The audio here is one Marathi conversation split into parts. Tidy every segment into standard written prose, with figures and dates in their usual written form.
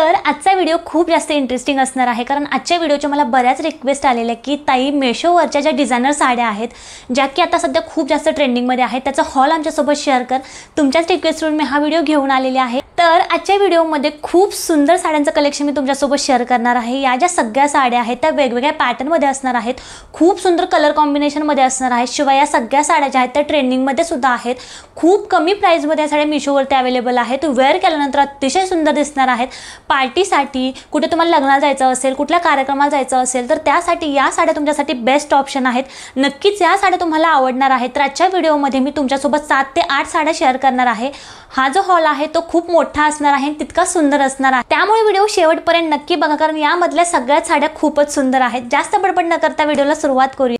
तर आजचा व्हिडिओ खूप जास्त इंटरेस्टिंग असणार आहे, कारण आजच्या व्हिडिओच्या मला बऱ्याच रिक्वेस्ट आलेल्या की ताई मेशोवरच्या ज्या डिझायनर साड्या आहेत ज्या की आता सध्या खूप जास्त ट्रेंडिंगमध्ये आहेत त्याचा हॉल आमच्यासोबत शेअर कर। तुमच्याच रिक्वेस्टवरून मी हा व्हिडिओ घेऊन आलेले आहे। तर आजच्या व्हिडिओमध्ये खूप सुंदर साड्यांचं कलेक्शन मी तुमच्यासोबत शेअर करणार आहे। या ज्या सगळ्या साड्या आहेत त्या वेगवेगळ्या पॅटर्नमध्ये असणार आहेत, खूप सुंदर कलर कॉम्बिनेशनमध्ये असणार आहेत। शिवाय या सगळ्या साड्या ज्या आहेत त्या ट्रेंडिंगमध्ये सुद्धा आहेत। खूप कमी प्राइसमध्ये या साड्या मेशोवरती अवेलेबल आहेत। वेअर केल्यानंतर अतिशय सुंदर दिसणार आहेत। पार्टीसाठी, कुठे तुम्हाला लग्नाला जायचं असेल, कुठल्या कार्यक्रमाला जायचं असेल तर त्यासाठी या साड्या तुमच्यासाठी बेस्ट ऑप्शन आहेत। नक्कीच या साड्या तुम्हाला आवडणार आहेत। तर आजच्या व्हिडिओमध्ये मी तुमच्यासोबत 7 ते 8 साड्या शेअर करणार आहे। हा जो हॉल आहे तो खूप मोठा असणार आहे, तितका सुंदर असणार आहे, त्यामुळे व्हिडिओ शेवटपर्यंत नक्की बघा, कारण यामधल्या सगळ्याच साड्या खूपच सुंदर आहेत। जास्त बडबड न करता व्हिडिओला सुरुवात करूया।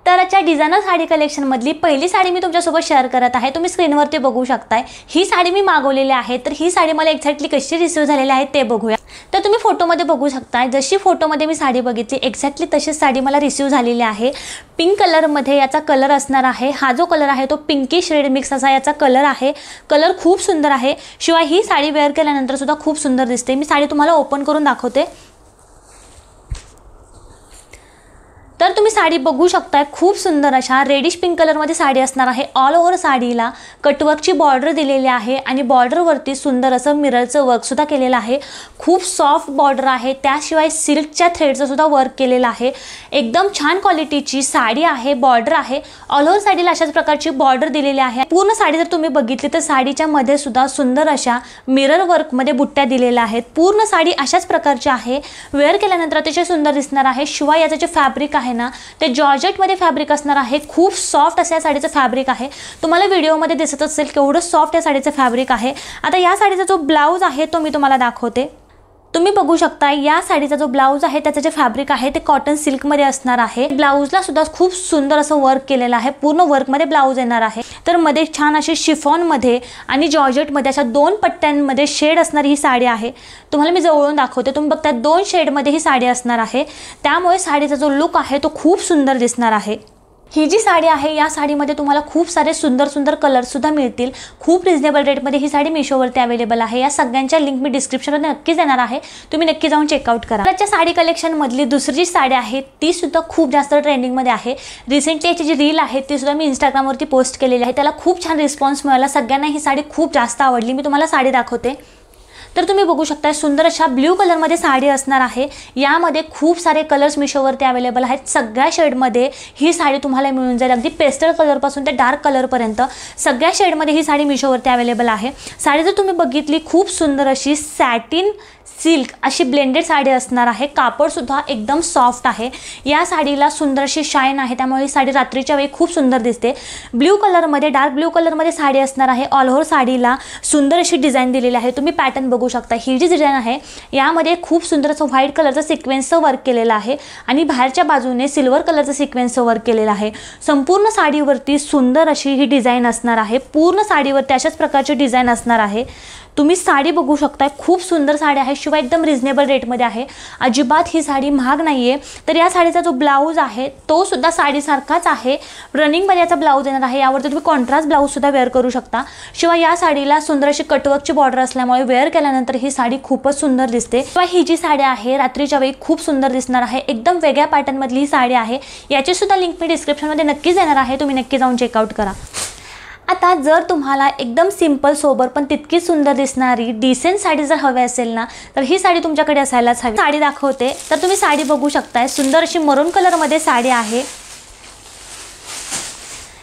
तर आजच्या डिझायनर साडी कलेक्शन मधली पहिली साडी मी तुमच्यासोबत शेअर करत आहे। तुम्ही स्क्रीनवरती बघू शकताय ही साडी मी मागवलेली आहे। तर ही साडी मला एक्झॅक्टली कशी रिसीव झालेली आहे ते बघूया। तर तुम्ही फोटोमध्ये बघू शकताय, जशी फोटोमध्ये मी साडी बघितली एक्झॅक्टली तशीच साडी मला रिसीव झालेली आहे। पिंक कलरमध्ये याचा कलर असणार आहे। हा जो कलर आहे तो पिंकिश रेड मिक्स असा याचा कलर आहे। कलर खूप सुंदर आहे। शिवाय ही साडी वेअर केल्यानंतर सुद्धा खूप सुंदर दिसते। मी साडी तुम्हाला ओपन करून दाखवते। तर तुम्ही साडी बघू शकताय, खूप सुंदर अशा रेडिश पिंक कलरमध्ये साडी असणार आहे। ऑल ओव्हर साडीला कटवर्कची बॉर्डर दिलेली आहे आणि बॉर्डरवरती सुंदर असं मिररचं वर्क सुद्धा केलेलं आहे। खूप सॉफ्ट बॉर्डर आहे, त्याशिवाय सिल्कच्या थ्रेडचं सुद्धा वर्क केलेलं आहे। एकदम छान क्वालिटीची साडी आहे, बॉर्डर आहे। ऑल ओव्हर साडीला अशाच प्रकारची बॉर्डर दिलेली आहे। पूर्ण साडी जर तुम्ही बघितली तर साडीच्या मध्ये सुद्धा सुंदर अशा मिरर वर्कमध्ये बुट्ट्या दिलेल्या आहेत। पूर्ण साडी अशाच प्रकारची आहे। वेअर केल्यानंतर अतिशय सुंदर दिसणार आहे। शिवाय याचं जे फॅब्रिक आहे ना ते जॉर्जेटमध्ये फॅब्रिक असणार आहे। खूप सॉफ्ट असं या साडीचं फॅब्रिक आहे। तुम्हाला व्हिडिओमध्ये दिसत असेल केवढं सॉफ्ट या साडीचं फॅब्रिक आहे। आता या साडीचा जो ब्लाउज आहे तो मी तुम्हाला दाखवते। तुम्ही बघू शकता या साडीचा जो ब्लाउज आहे त्याचं जे फॅब्रिक आहे ते कॉटन सिल्कमध्ये असणार आहे। ब्लाउजला सुद्धा खूप सुंदर असं वर्क केलेलं आहे। पूर्ण वर्कमध्ये ब्लाउज येणार आहे। तर मध्ये छान अशी शिफॉनमध्ये आणि जॉर्जेटमध्ये अशा 2 पट्ट्यांमध्ये शेड असणारी ही साडी आहे। तुम्हाला मी जवळून दाखवते। तुम्ही बघता 2 शेडमध्ये ही साडी असणार आहे, त्यामुळे साडीचा जो लुक आहे तो खूप सुंदर दिसणार आहे। ही जी साडी आहे या साडीमध्ये तुम्हाला खूप सारे सुंदर सुंदर कलर सुद्धा मिळतील। खूप रिजनेबल रेटमध्ये ही साडी मेशोवरती अवेलेबल आहे। या सगळ्यांच्या लिंक मी डिस्क्रिप्शनमध्ये नक्की देणार आहे, तुम्ही नक्की जाऊन चेकआउट करा। त्याच्या साडी कलेक्शनमधली दुसरी जी साडी आहे ती सुद्धा खूप जास्त ट्रेंडिंगमध्ये आहे। रिसेंटली याची जी रील आहे ती सुद्धा मी इंस्टाग्रामवरती पोस्ट केलेली आहे। त्याला खूप छान रिस्पॉन्स मिळाला, सगळ्यांना ही साडी खूप जास्त आवडली। मी तुम्हाला साडी दाखवते। तर तुम्ही बघू शकता सुंदर अशा ब्ल्यू कलरमध्ये साडी असणार आहे। यामध्ये खूप सारे कलर्स मेशोवरती अवेलेबल आहेत। सगळ्या शेडमध्ये ही साडी तुम्हाला मिळून जाईल, अगदी पेस्टल कलरपासून ते डार्क कलरपर्यंत सगळ्या शेडमध्ये ही साडी मेशोवरती अवेलेबल आहे। साडी जर तुम्ही बघितली खूप सुंदर अशी सॅटिन सिल्क अशी ब्लेंडेड साडी असणार आहे। कापडसुद्धा एकदम सॉफ्ट आहे। या साडीला सुंदर अशी शाईन आहे, त्यामुळे ही साडी रात्रीच्या वेळी खूप सुंदर दिसते। ब्ल्यू कलरमध्ये, डार्क ब्ल्यू कलरमध्ये साडी असणार आहे। ऑल ओव्हर साडीला सुंदर अशी डिझाईन दिलेली आहे। तुम्ही पॅटर्न बघू शकता। ही जी डिझाईन आहे यामध्ये खूप सुंदर असं व्हाईट कलरचं सिक्वेन्सचं वर्क केलेलं आहे आणि बाहेरच्या बाजूने सिल्वर कलरचं सिक्वेन्सचं वर्क केलेलं आहे। संपूर्ण साडीवरती सुंदर अशी ही डिझाईन असणार आहे। पूर्ण साडीवरती अशाच प्रकारची डिझाईन असणार आहे। तुम्ही साडी बघू शकता, खूप सुंदर साडी आहे। शिवाय एकदम रिजनेबल रेटमध्ये आहे। अजिबात ही साडी महाग नाहीये। तर या साडीचा जो ब्लाउज आहे तो सुद्धा साडीसारखाच आहे। रनिंगमध्ये याचा ब्लाउज येणार आहे। यावरती तुम्ही कॉन्ट्रास्ट ब्लाउज सुद्धा वेअर करू शकता। शिवाय या साडीला सुंदर अशी कटवर्कची बॉर्डर असल्यामुळे वेअर केल्यानंतर ही साडी खूपच सुंदर दिसते। शिवाय ही जी साडी आहे रात्रीच्या वेळी खूप सुंदर दिसणार आहे। एकदम वेगळ्या पॅटर्नमधली ही साडी आहे। याची सुद्धा लिंक मी डिस्क्रिप्शनमध्ये नक्कीच देणार आहे, तुम्ही नक्की जाऊन चेकआउट करा। आता जर तुम्हाला एकदम सिंपल सोबर पण तितकी सुंदर दिसणारी डिसेंट साडी जर हवी असेल ना तर ही साडी तुमच्याकडे असायलाच हवी। साडी दाखवते। तर तुम्ही साडी बघू शकताय, सुंदर अशी मरून कलरमध्ये साडी आहे।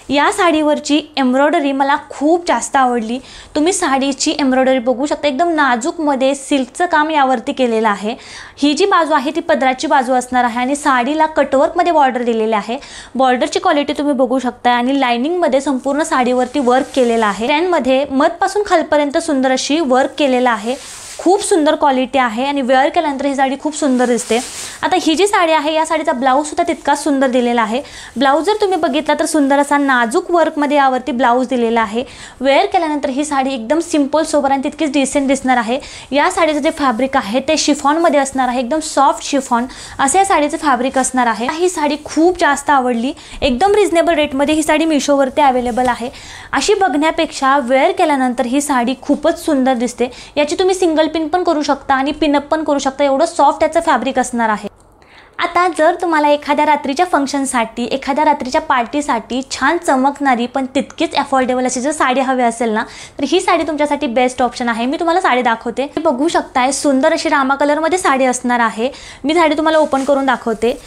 या साडीवरची एम्ब्रॉयडरी मला खूप जास्त आवडली। तुम्ही साडीची एम्ब्रॉयडरी बघू शकता, एकदम नाजूकमध्ये सिल्कचं काम यावरती केलेलं आहे। ही जी बाजू आहे ती पदराची बाजू असणार आहे आणि साडीला कटवर्कमध्ये बॉर्डर दिलेली आहे। बॉर्डरची क्वालिटी तुम्ही बघू शकता आणि लाइनिंगमध्ये संपूर्ण साडीवरती वर्क केलेलं आहे। त्यामध्ये मधपासून खालपर्यंत सुंदर अशी वर्क केलेलं आहे। खूप सुंदर क्वालिटी आहे आणि वेअर केल्यानंतर ही साडी खूप सुंदर दिसते। आता ही जी साडी आहे या साडीचा ब्लाऊज सुद्धा तितकाच सुंदर दिलेला आहे। ब्लाऊज जर तुम्ही बघितला तर सुंदर असा नाजूक वर्कमध्ये यावरती ब्लाऊज दिलेला आहे। वेअर केल्यानंतर ही साडी एकदम सिंपल सोबर आणि तितकीच डिसेंट दिसणार आहे। या साडीचं जे फॅब्रिक आहे ते शिफॉनमध्ये असणार आहे, एकदम सॉफ्ट शिफॉन असे या साडीचं फॅब्रिक असणार आहे। ही साडी खूप जास्त आवडली, एकदम रिजनेबल रेटमध्ये ही साडी मीशोवरती अवेलेबल आहे। अशी बघण्यापेक्षा वेअर केल्यानंतर ही साडी खूपच सुंदर दिसते। याची तुम्ही सिंगल पिन पण करू शकता आणि पिनअप पण करू शकता, एवढं सॉफ्ट याचं फॅब्रिक असणार आहे। आता जर तुम्हाला एखाद्या रात्रीच्या फंक्शनसाठी, एखाद्या रात्रीच्या पार्टीसाठी छान चमकणारी पण तितकीच अफोर्डेबल अशी जर साडी हवी असेल ना, तर ही साडी तुमच्यासाठी बेस्ट ऑप्शन आहे। मी तुम्हाला साडी दाखवते, बघू शकताय सुंदर अशी रामा कलरमध्ये साडी असणार आहे। मी साडी तुम्हाला ओपन करून दाखवते।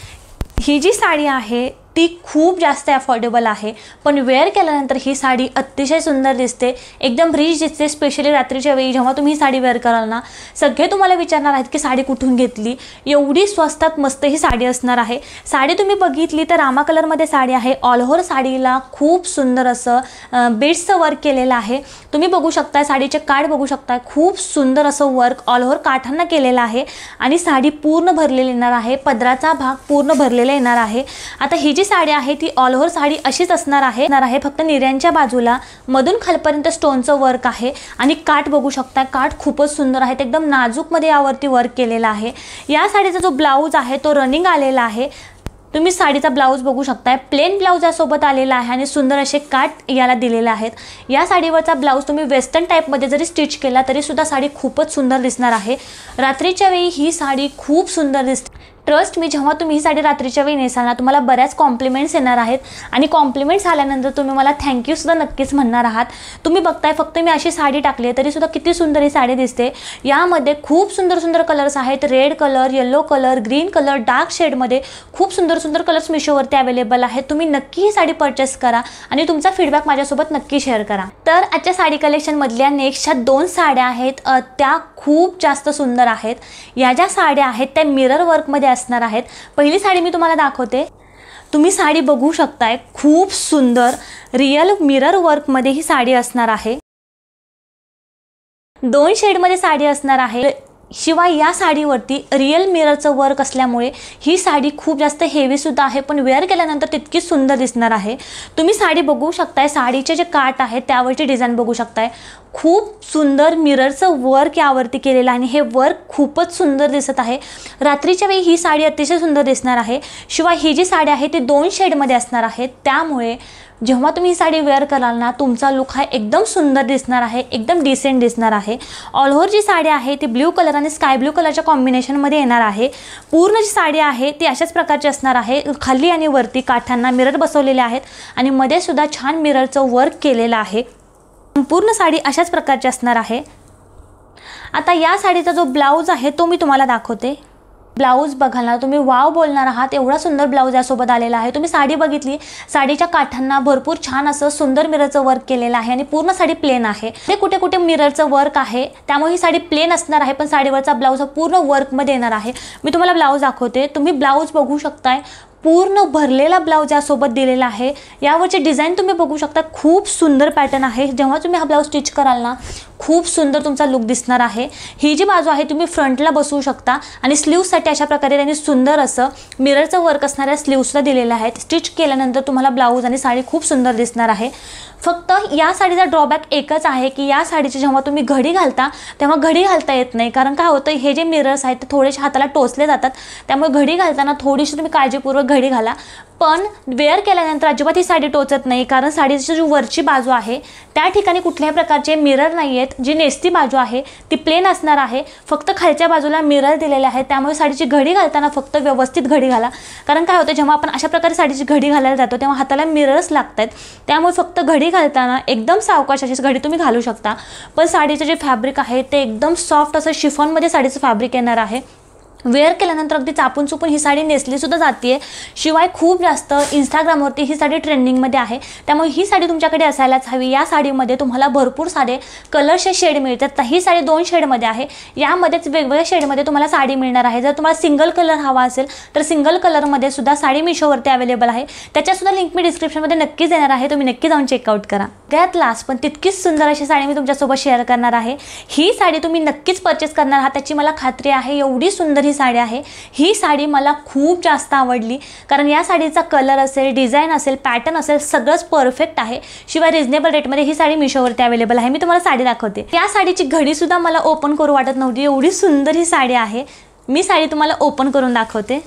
ही जी साडी आहे ती खूप जास्त अफोर्डेबल आहे, पण वेअर केल्यानंतर ही साडी अतिशय सुंदर दिसते, एकदम रिच दिसते। स्पेशली रात्रीच्या वेळी जेव्हा तुम्ही ही साडी वेअर कराल ना, सगळे तुम्हाला विचारणार आहेत की साडी कुठून घेतली, एवढी स्वस्तात मस्त ही साडी असणार आहे। साडी तुम्ही बघितली तर रामा कलरमध्ये साडी आहे। ऑल ओव्हर साडीला खूप सुंदर असं बीड्सचं वर्क केलेलं आहे। तुम्ही बघू शकता साडीचे काठ बघू शकता, खूप सुंदर असं वर्क ऑल ओव्हर काठांना केलेलं आहे आणि साडी पूर्ण भरलेली येणार आहे, पदराचा भाग पूर्ण भरलेला येणार आहे। आता ही जी साडी आहे ती ऑल ओव्हर साडी अशीच असणार आहे, फक्त निर्यांच्या बाजूला मधून खालपर्यंत स्टोनचं वर्क आहे आणि काठ बघू शकता, काठ खूपच सुंदर आहे, एकदम नाजूकमध्ये यावरती वर्क केलेला आहे। या साडीचा जो ब्लाऊज आहे तो रनिंग आलेला आहे। तुम्ही साडीचा ब्लाऊज बघू शकताय, प्लेन ब्लाऊज यासोबत आलेला आहे आणि सुंदर असे काठ याला दिलेले आहेत। या साडीवरचा ब्लाऊज तुम्ही वेस्टर्न टाईपमध्ये जरी स्टिच केला तरी सुद्धा साडी खूपच सुंदर दिसणार आहे। रात्रीच्या वेळी ही साडी खूप सुंदर दिसते। ट्रस्ट मी, जेव्हा तुम्ही ही साडी रात्रीच्या वेळी नेसाल ना, तुम्हाला बऱ्याच कॉम्प्लिमेंट्स येणार आहेत आणि कॉम्प्लिमेंट्स आल्यानंतर तुम्ही मला थँक्यू सुद्धा नक्कीच म्हणणार आहात। तुम्ही बघताय फक्त मी अशी साडी टाकली आहे तरी सुद्धा किती सुंदर ही साडी दिसते। यामध्ये खूप सुंदर सुंदर कलर्स आहेत, red colour, yellow colour, green colour, dark शेडमध्ये खूप सुंदर सुंदर कलर्स मीशोवरती अवेलेबल आहेत। तुम्ही नक्की ही साडी परचेस करा आणि तुमचा फीडबॅक माझ्यासोबत नक्की शेअर करा। तर आजच्या साडी कलेक्शनमधल्या नेक्स्टच्या 2 साड्या आहेत त्या खूप जास्त सुंदर आहेत। या ज्या साड्या आहेत त्या मिरर वर्कमध्ये असणार आहेत। पहिली साडी मी तुम्हाला दाखवते, तुम्ही साडी बघू शकताय, खूप सुंदर रियल मिरर वर्कमध्ये ही साडी असणार आहे। 2 शेडमध्ये साडी असणार आहे। शिवाय या साडीवरती रियल मिररचं वर्क असल्यामुळे ही साडी खूप जास्त हेवी सुद्धा आहे, पण वेअर केल्यानंतर तितकी सुंदर दिसणार आहे। तुम्ही साडी बघू शकताय, साडीचे जे काठ आहेत त्यावरची डिझाईन बघू शकताय, खूप सुंदर मिररचं वर्क यावरती केलेलं आहे आणि हे वर्क खूपच सुंदर दिसत आहे। रात्रीच्या वेळी ही साडी अतिशय सुंदर दिसणार आहे। शिवाय ही जी साडी आहे ती 2 शेडमध्ये असणार आहे, त्यामुळे जेव्हा तुम्ही ही साडी वेअर कराल ना, तुमचा लुक हा एकदम सुंदर दिसणार आहे, एकदम डिसेंट दिसणार आहे। ऑल ओव्हर जी साडी आहे ती ब्ल्यू कलर आणि स्काय ब्ल्यू कलरच्या कॉम्बिनेशनमध्ये येणार आहे। पूर्ण जी साडी आहे ती अशाच प्रकारची असणार आहे, खाली आणि वरती काठांना मिरर बसवलेले आहेत आणि मध्ये सुद्धा छान मिररचं वर्क केलेलं आहे। संपूर्ण साडी अशाच प्रकारची असणार आहे। आता या साडीचा जो ब्लाऊज आहे तो मी तुम्हाला दाखवते। ब्लाऊज बघाल ना तुम्ही वाव बोलणार आहात, एवढा सुंदर ब्लाऊज यासोबत आलेला आहे। तुम्ही साडी बघितली, साडीच्या काठांना भरपूर छान असं सुंदर मिररचं वर्क केलेलं आहे आणि पूर्ण साडी प्लेन आहे। ते कुठे कुठे मिररचं वर्क आहे, त्यामुळे ही साडी प्लेन असणार आहे, पण साडीवरचा ब्लाऊज हा पूर्ण वर्कमध्ये येणार आहे। मी तुम्हाला ब्लाऊज दाखवते, तुम्ही ब्लाऊज बघू शकताय, पूर्ण भरलेला ब्लाऊज यासोबत दिलेला आहे। यावरचे डिझाईन तुम्ही बघू शकता, खूप सुंदर पॅटर्न आहे। जेव्हा तुम्ही हा ब्लाऊज स्टिच कराल ना, खूप सुंदर तुमचा लुक दिसणार आहे। ही जी बाजू आहे तुम्ही फ्रंटला बसवू शकता आणि स्लीव्हसाठी अशा प्रकारे त्यांनी सुंदर असं मिररचं वर्क असणाऱ्या स्लीव्हसुद्धा दिलेल्या आहेत। स्टिच केल्यानंतर तुम्हाला ब्लाऊज आणि साडी खूप सुंदर दिसणार आहे। फक्त या साडीचा ड्रॉबॅक एकच आहे की या साडीची जेव्हा तुम्ही घडी घालता तेव्हा घडी घालता येत नाही, कारण काय होतं, हे जे मिरर्स आहेत ते थोडेसे हाताला टोचले जातात, त्यामुळे घडी घालताना थोडीशी तुम्ही काळजीपूर्वक घडी घाला। पण वेअर केल्यानंतर अजिबात ही साडी टोचत नाही, कारण साडीची जी वरची बाजू आहे त्या ठिकाणी कुठल्याही प्रकारचे मिरर नाही आहेत। जी नेसती बाजू आहे ती प्लेन असणार आहे, फक्त खालच्या बाजूला मिरर दिलेले आहे, त्यामुळे साडीची घडी घालताना फक्त व्यवस्थित घडी घाला। कारण काय होतं, जेव्हा आपण अशा प्रकारे साडीची घडी घालायला जातो तेव्हा हाताला मिरर्स लागतात, त्यामुळे फक्त घडी घालताना एकदम सावकाश अशीच घडी तुम्ही घालू शकता। पण साडीचं जे फॅब्रिक आहे ते एकदम सॉफ्ट असं शिफॉनमध्ये साडीचं फॅब्रिक येणार आहे। वेअर केल्यानंतर अगदी चापून चुपून ही साडी नेसली सुद्धा जाते। शिवाय खूप जास्त इंस्टाग्रामवरती ही साडी ट्रेंडिंगमध्ये आहे, त्यामुळे ही साडी तुमच्याकडे असायलाच हवी। या साडीमध्ये तुम्हाला भरपूर सारे कलरचे शेड मिळतात, तर ही साडी 2 शेडमध्ये आहे। यामध्येच वेगवेगळ्या शेडमध्ये तुम्हाला साडी मिळणार आहे। जर तुम्हाला सिंगल कलर हवा असेल तर सिंगल कलरमध्ये सुद्धा साडी मीशोवरती अवेलेबल आहे, त्याच्यासुद्धा लिंक मी डिस्क्रिप्शनमध्ये नक्कीच देणार आहे, तुम्ही नक्की जाऊन चेकआउट करा। सगळ्यात लास्ट पण तितकीच सुंदर अशी साडी मी तुमच्यासोबत शेअर करणार आहे। ही साडी तुम्ही नक्कीच परचेस करणार आहात त्याची मला खात्री आहे। एवढी सुंदर ही साडी आहे। ही साडी मला खूप जास्त आवडली कारण या साडीचा कलर असेल, डिझाइन असेल, पॅटर्न असेल सगळंच परफेक्ट आहे। शिवाय रिजनेबल रेटमध्ये ही साडी मिशोवरती अवेलेबल आहे। मी तुम्हाला साडी दाखवते। या साडीची घडी सुद्धा मला ओपन करू वाटत नव्हती, एवढी सुंदर ही साडी आहे। मी साडी तुम्हाला ओपन करून दाखवते।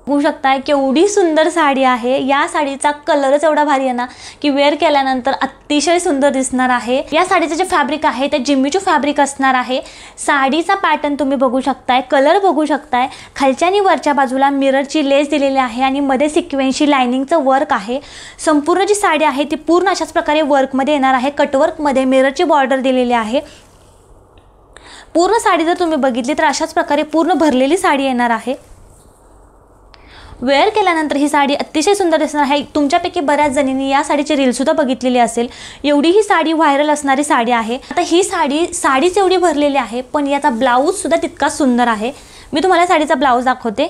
बघू शकताय केवढी सुंदर साडी आहे। या साडीचा कलरच एवढा भारी आहे ना की वेअर केल्यानंतर अतिशय सुंदर दिसणार आहे। या साडीचे जे फॅब्रिक आहे ते जिम्मीचू फॅब्रिक असणार आहे। साडीचा पॅटर्न तुम्ही बघू शकताय, कलर बघू शकताय। खालच्या आणि वरच्या बाजूला मिररची लेस दिलेली आहे आणि मध्ये सिक्वेन्सी लाइनिंगचं वर्क आहे। संपूर्ण जी साडी आहे ती पूर्ण अशाच प्रकारे वर्कमध्ये येणार आहे। कटवर्कमध्ये मिररची बॉर्डर दिलेली आहे। पूर्ण साडी जर तुम्ही बघितली तर अशाच प्रकारे पूर्ण भरलेली साडी येणार आहे। वेअर केल्यानंतर ही साडी अतिशय सुंदर दिसणार आहे। तुमच्यापैकी बऱ्याच जणींनी या साडीची रील सुद्धा बघितलेली असेल। एवढी ही साडी व्हायरल असणारी साडी आहे। आता ही साडीच एवढी भरलेली आहे पण याचा ब्लाऊज सुद्धा तितकाच सुंदर आहे। मी तुम्हाला साडीचा ब्लाऊज दाखवते।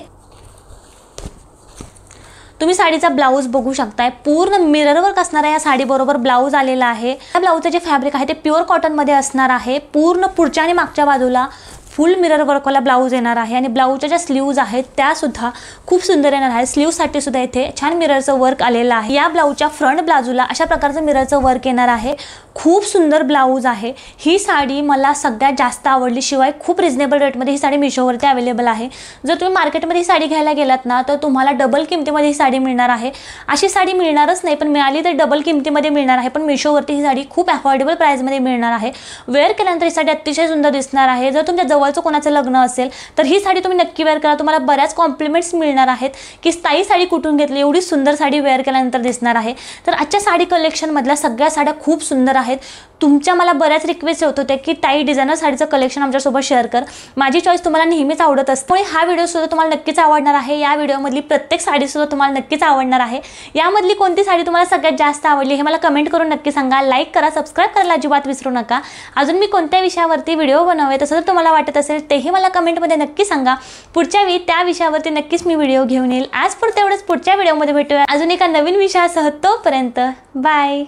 तुम्ही साडीचा ब्लाऊज बघू शकताय, पूर्ण मिरर वर्क असणारा या साडी बरोबर ब्लाऊज आलेला आहे। या ब्लाऊजचे जे फॅब्रिक आहे ते प्युअर कॉटन मध्ये असणार आहे। पूर्ण पुढच्या आणि मागच्या बाजूला फुल मिरर वर्कवाला ब्लाऊज येणार आहे आणि ब्लाऊजच्या ज्या स्लीव्ज आहेत त्या सुद्धा खूप सुंदर येणार आहे। स्लीव्जसाठी सुद्धा इथे छान मिररचं वर्क आलेलं आहे। या ब्लाऊजच्या फ्रंट बाजूला अशा प्रकारचं मिररचं वर्क येणार आहे। खूप सुंदर ब्लाऊज आहे। ही साडी मला सगळ्यात जास्त आवडली। शिवाय खूप रिजनेबल रेटमध्ये ही साडी मिशोवरती अवेलेबल आहे। जर तुम्ही मार्केटमध्ये ही साडी घ्यायला गेलात ना तर तुम्हाला डबल किमतीमध्ये ही साडी मिळणार आहे। अशी साडी मिळणारच नाही, पण मिळाली तर डबल किमतीमध्ये मिळणार आहे। पण मिशोवरती ही साडी खूप अफोर्डेबल प्राइसमध्ये मिळणार आहे। वेअर केल्यानंतर ही साडी अतिशय सुंदर दिसणार आहे। जर तुमच्या जवळचं कोणाचं लग्न असेल तर ही साडी तुम्ही नक्की वेअर करा। तुम्हाला बऱ्याच कॉम्प्लिमेंट्स मिळणार आहेत की ताई साडी कुठून घेतली, एवढी सुंदर साडी वेअर केल्यानंतर दिसणार आहे। तर आजच्या साडी कलेक्शनमधल्या सगळ्या साड्या खूप सुंदर आहेत। तुमच्या मला बऱ्याच रिक्वेस्ट होत होत्या की ताई डिझायनर साडीचं कलेक्शन आमच्यासोबत शेअर कर। माझी चॉईस तुम्हाला नेहमीच आवडत असते, त्यामुळे हा व्हिडिओ सुद्धा तुम्हाला नक्कीच आवडणार आहे। या व्हिडिओमधली प्रत्येक साडी सुद्धा तुम्हाला नक्कीच आवडणार आहे। यामधली कोणती साडी तुम्हाला सगळ्यात जास्त आवडली हे मला कमेंट करून नक्की सांगा। लाईक करा, सबस्क्राइब करायला अजिबात विसरू नका। अजून मी कोणत्या विषयावरती व्हिडिओ बनवावे तसं जर तुम्हाला वाटत असेल तेही मला कमेंटमध्ये नक्की सांगा। पुढच्या वेळी त्या विषयावरती नक्कीच मी व्हिडिओ घेऊन येईल। आज पुरते एवढंच, पुढच्या व्हिडिओमध्ये भेटूया अजून एका नवीन विषयासह। तोपर्यंत बाय।